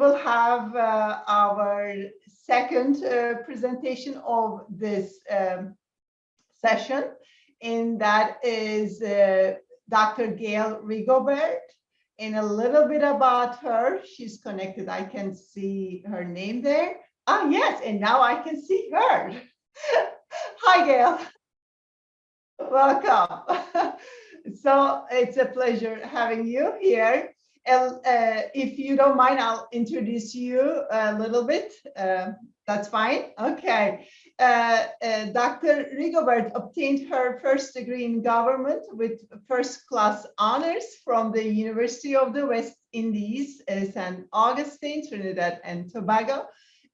will have our second presentation of this session, and that is Dr. Gale Rigobert. And a little bit about her. She's connected. I can see her name there. Ah, yes, and now I can see her. Hi, Gale. Welcome. So it's a pleasure having you here. And if you don't mind, I'll introduce you a little bit. That's fine. Okay. Dr. Rigobert obtained her first degree in government with first-class honors from the University of the West Indies, St. Augustine, Trinidad and Tobago,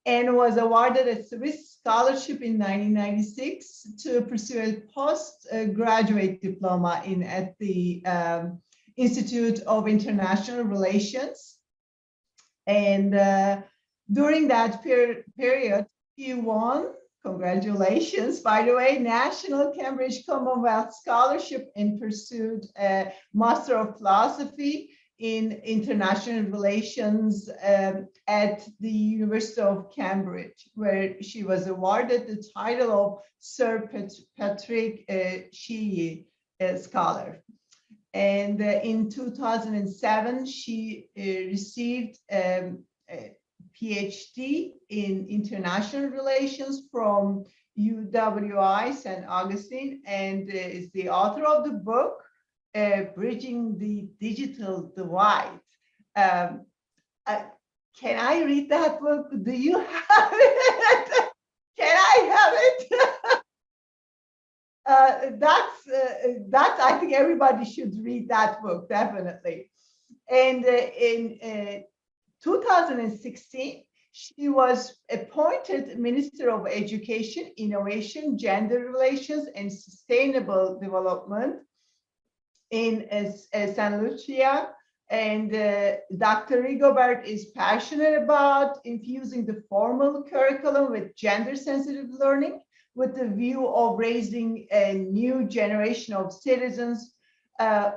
and was awarded a Swiss scholarship in 1996 to pursue a postgraduate diploma at the Institute of International Relations. And during that period, he won, congratulations, by the way, National Cambridge Commonwealth Scholarship and pursued a Master of Philosophy in International Relations at the University of Cambridge, where she was awarded the title of Sir Patrick Sheehy Scholar. And in 2007, she received a PhD in International Relations from UWI St. Augustine, and is the author of the book, Bridging the Digital Divide. Can I read that book? Do you have it? Can I have it? That's I think everybody should read that book, definitely. And in 2016, she was appointed Minister of Education, Innovation, Gender Relations, and Sustainable Development in St. Lucia. And Dr. Rigobert is passionate about infusing the formal curriculum with gender-sensitive learning, with the view of raising a new generation of citizens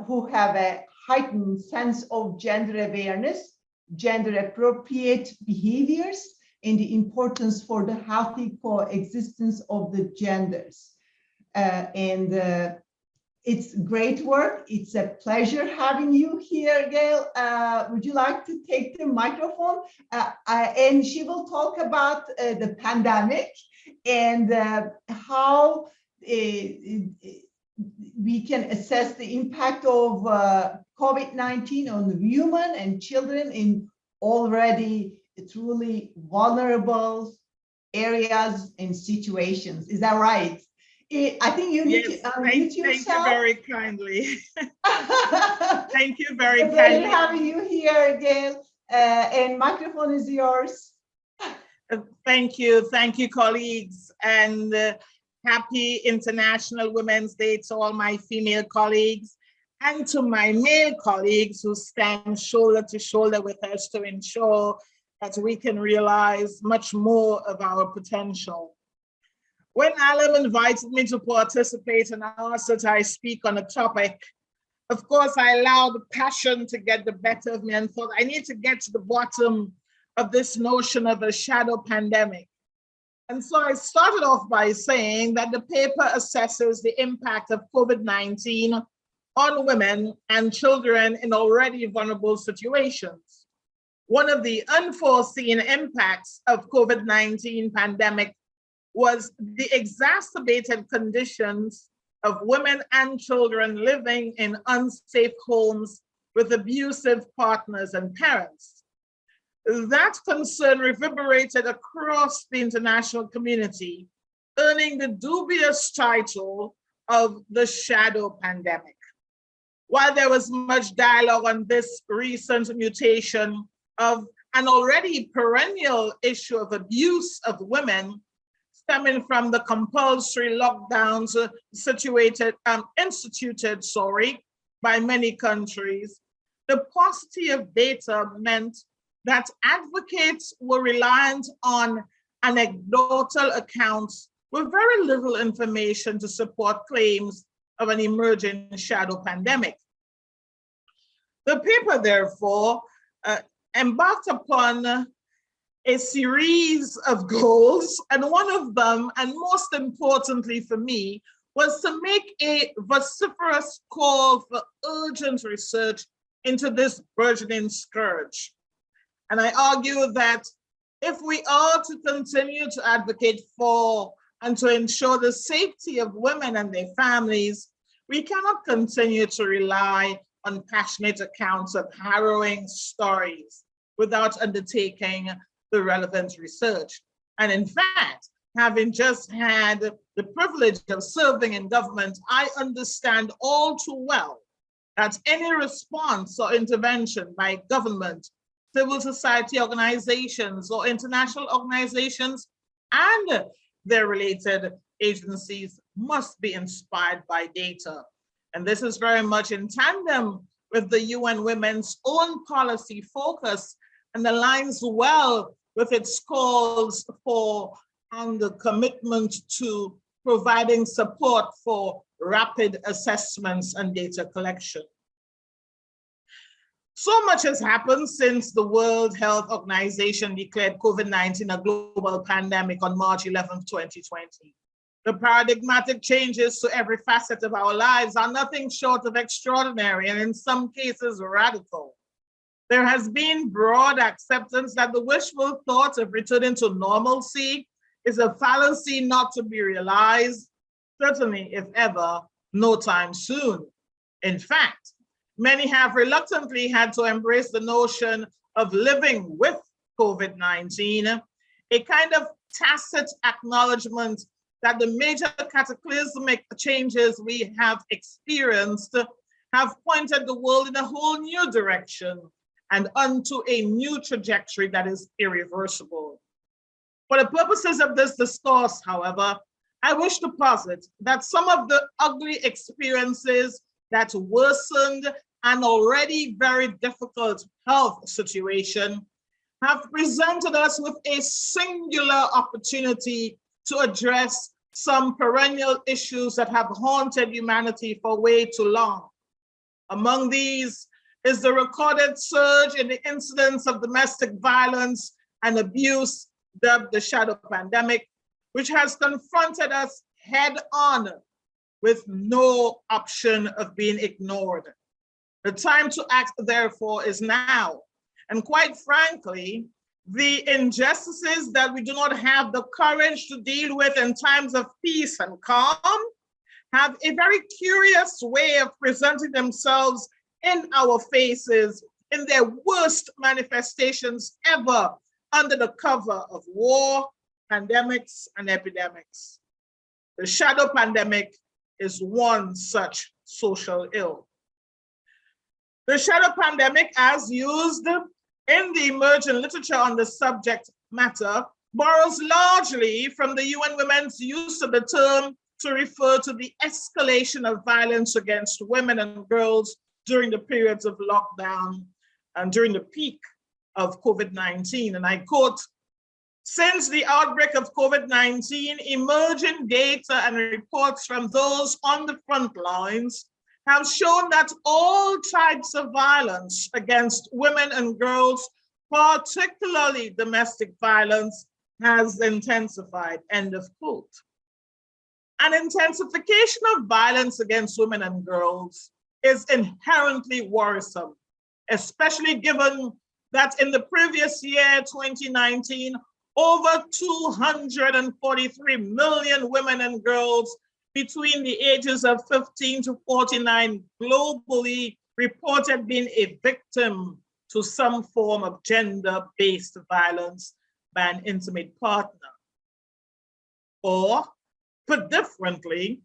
who have a heightened sense of gender awareness, gender appropriate behaviors, and the importance for the healthy coexistence of the genders. It's great work. It's a pleasure having you here, Gale. Would you like to take the microphone? And she will talk about the pandemic and how we can assess the impact of COVID-19 on women and children in already truly vulnerable areas and situations. Is that right? I think you need to unmute yourself. Thank you very kindly. Thank you very kindly. Pleasure having you here, Gale. And microphone is yours. Thank you, colleagues, and happy International Women's Day to all my female colleagues and to my male colleagues who stand shoulder to shoulder with us to ensure that we can realize much more of our potential. When Alan invited me to participate and asked that I speak on a topic, of course, I allowed passion to get the better of me and thought I need to get to the bottom of this notion of a shadow pandemic. And so I started off by saying that the paper assesses the impact of COVID-19 on women and children in already vulnerable situations. One of the unforeseen impacts of COVID-19 pandemic was the exacerbated conditions of women and children living in unsafe homes with abusive partners and parents. That concern reverberated across the international community, earning the dubious title of the shadow pandemic. While there was much dialogue on this recent mutation of an already perennial issue of abuse of women, stemming from the compulsory lockdowns instituted by many countries, the paucity of data meant that advocates were reliant on anecdotal accounts with very little information to support claims of an emerging shadow pandemic. The paper, therefore, embarked upon a series of goals, and one of them, and most importantly for me, was to make a vociferous call for urgent research into this burgeoning scourge. And I argue that if we are to continue to advocate for and to ensure the safety of women and their families, we cannot continue to rely on passionate accounts of harrowing stories without undertaking the relevant research. And in fact, having just had the privilege of serving in government, I understand all too well that any response or intervention by government, civil society organizations, or international organizations and their related agencies must be inspired by data. And this is very much in tandem with the UN Women's own policy focus and aligns well with its calls for and the commitment to providing support for rapid assessments and data collection. So much has happened since the World Health Organization declared COVID-19 a global pandemic on March 11, 2020. The paradigmatic changes to every facet of our lives are nothing short of extraordinary and in some cases radical. There has been broad acceptance that the wishful thought of returning to normalcy is a fallacy not to be realized, certainly if ever, no time soon. In fact, many have reluctantly had to embrace the notion of living with COVID-19, a kind of tacit acknowledgement that the major cataclysmic changes we have experienced have pointed the world in a whole new direction and onto a new trajectory that is irreversible. For the purposes of this discourse, however, I wish to posit that some of the ugly experiences that worsened an already very difficult health situation have presented us with a singular opportunity to address some perennial issues that have haunted humanity for way too long. Among these is the recorded surge in the incidence of domestic violence and abuse, dubbed the shadow pandemic, which has confronted us head on with no option of being ignored. The time to act, therefore, is now. And quite frankly, the injustices that we do not have the courage to deal with in times of peace and calm have a very curious way of presenting themselves in our faces in their worst manifestations ever under the cover of war, pandemics, and epidemics. The shadow pandemic is one such social ill. The shadow pandemic, as used in the emerging literature on the subject matter, borrows largely from the UN Women's use of the term to refer to the escalation of violence against women and girls during the periods of lockdown and during the peak of COVID-19. And I quote, "Since the outbreak of COVID-19, emerging data and reports from those on the front lines have shown that all types of violence against women and girls, particularly domestic violence, has intensified," end of quote. An intensification of violence against women and girls is inherently worrisome, especially given that in the previous year, 2019, over 243 million women and girls between the ages of 15 to 49 globally reported being a victim to some form of gender-based violence by an intimate partner. Or, put differently,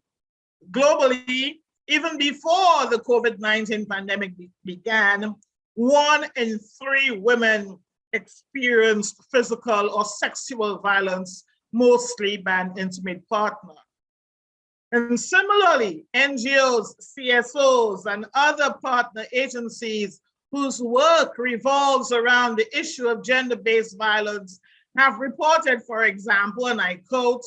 globally, even before the COVID-19 pandemic began, 1 in 3 women experienced physical or sexual violence, mostly by an intimate partner. And similarly, NGOs, CSOs, and other partner agencies whose work revolves around the issue of gender-based violence have reported, for example, and I quote,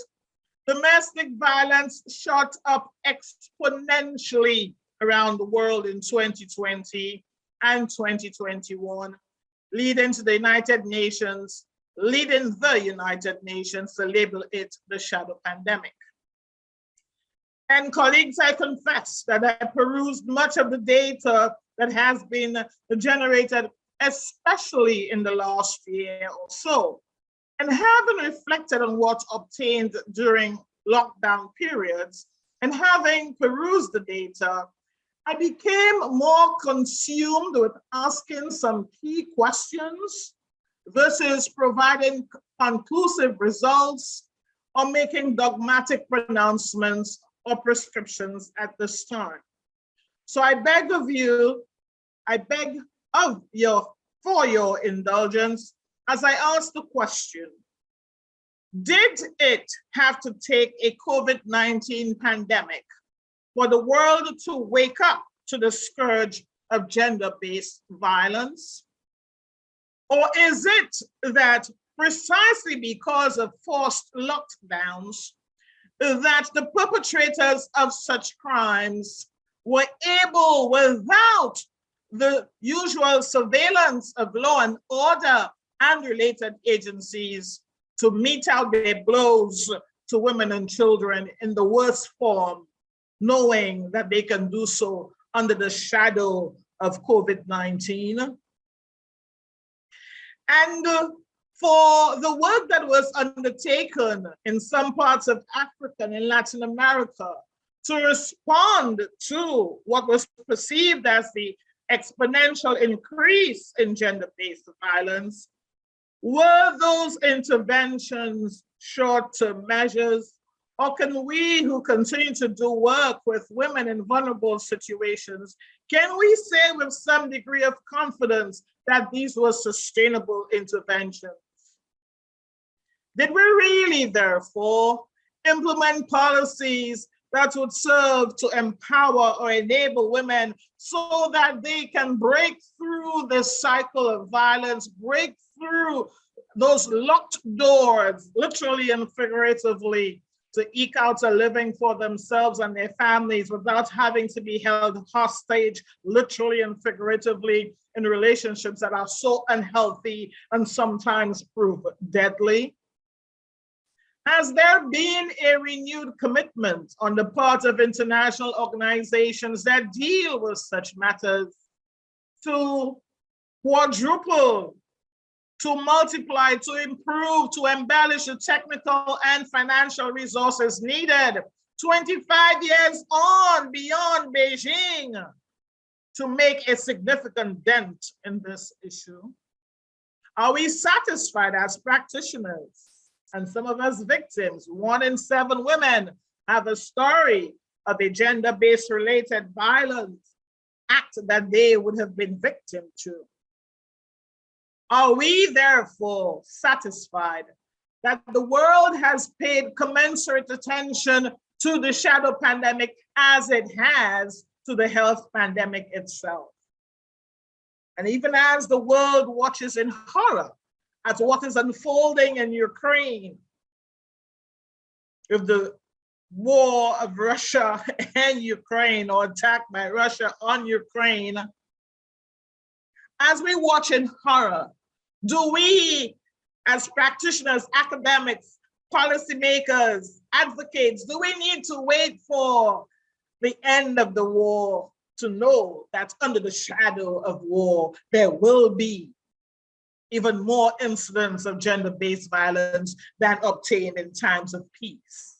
"Domestic violence shot up exponentially around the world in 2020 and 2021, leading the United Nations to label it the shadow pandemic. And colleagues, I confess that I perused much of the data that has been generated, especially in the last year or so. And having reflected on what obtained during lockdown periods and having perused the data, I became more consumed with asking some key questions versus providing conclusive results or making dogmatic pronouncements or prescriptions at this time. So I beg for your indulgence as I ask the question, did it have to take a COVID-19 pandemic for the world to wake up to the scourge of gender-based violence? Or is it that precisely because of forced lockdowns, that the perpetrators of such crimes were able, without the usual surveillance of law and order and related agencies, to mete out their blows to women and children in the worst form, knowing that they can do so under the shadow of COVID-19? And for the work that was undertaken in some parts of Africa and in Latin America to respond to what was perceived as the exponential increase in gender-based violence, were those interventions short-term measures, or can we who continue to do work with women in vulnerable situations, can we say with some degree of confidence that these were sustainable interventions? Did we really, therefore, implement policies that would serve to empower or enable women so that they can break through this cycle of violence, break through those locked doors, literally and figuratively, to eke out a living for themselves and their families without having to be held hostage, literally and figuratively, in relationships that are so unhealthy and sometimes prove deadly? Has there been a renewed commitment on the part of international organizations that deal with such matters to quadruple, to multiply, to improve, to embellish the technical and financial resources needed 25 years on beyond Beijing to make a significant dent in this issue? Are we satisfied as practitioners, and some of us victims? 1 in 7 women have a story of a gender-based related violence act that they would have been victim to. Are we therefore satisfied that the world has paid commensurate attention to the shadow pandemic as it has to the health pandemic itself? And even as the world watches in horror at what is unfolding in Ukraine, with the war of Russia and Ukraine, or attack by Russia on Ukraine, as we watch in horror, do we, as practitioners, academics, policymakers, advocates, do we need to wait for the end of the war to know that under the shadow of war, there will be even more incidents of gender-based violence than obtained in times of peace?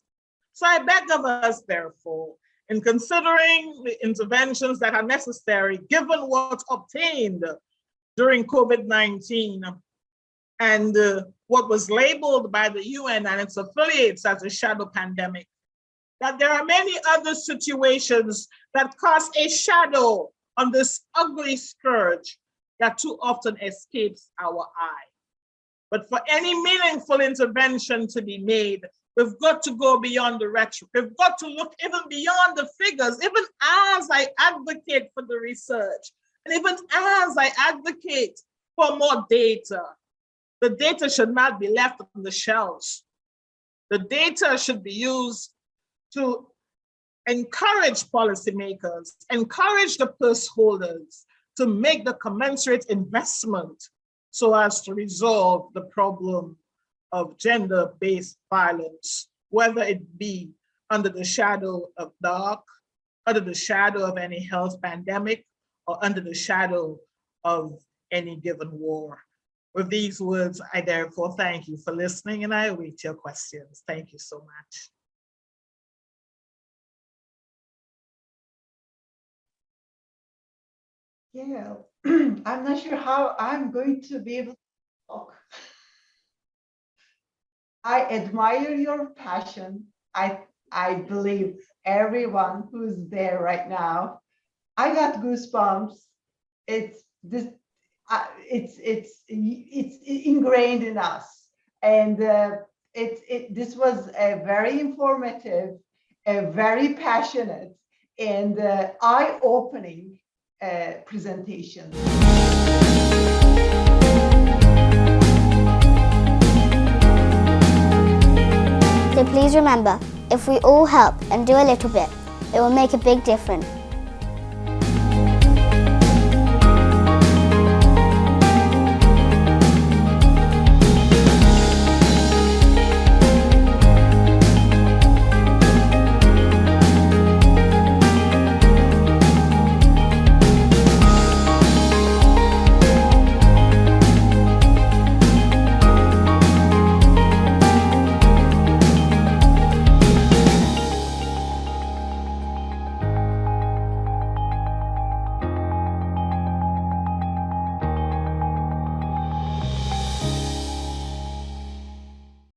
So I beg of us, therefore, in considering the interventions that are necessary, given what's obtained during COVID-19 and what was labeled by the UN and its affiliates as a shadow pandemic, that there are many other situations that cast a shadow on this ugly scourge that too often escapes our eye. But for any meaningful intervention to be made, we've got to go beyond the rhetoric. We've got to look even beyond the figures, even as I advocate for the research, and even as I advocate for more data. The data should not be left on the shelves. The data should be used to encourage policymakers, encourage the purse holders to make the commensurate investment so as to resolve the problem of gender-based violence, whether it be under the shadow of dark, under the shadow of any health pandemic, or under the shadow of any given war. With these words, I therefore thank you for listening, and I await your questions. Thank you so much. Yeah, I'm not sure how I'm going to be able to talk. I admire your passion. I believe everyone who's there right now. I got goosebumps. It's this. It's ingrained in us, and this was a very informative, a very passionate, and eye-opening presentation. So please remember, if we all help and do a little bit, it will make a big difference.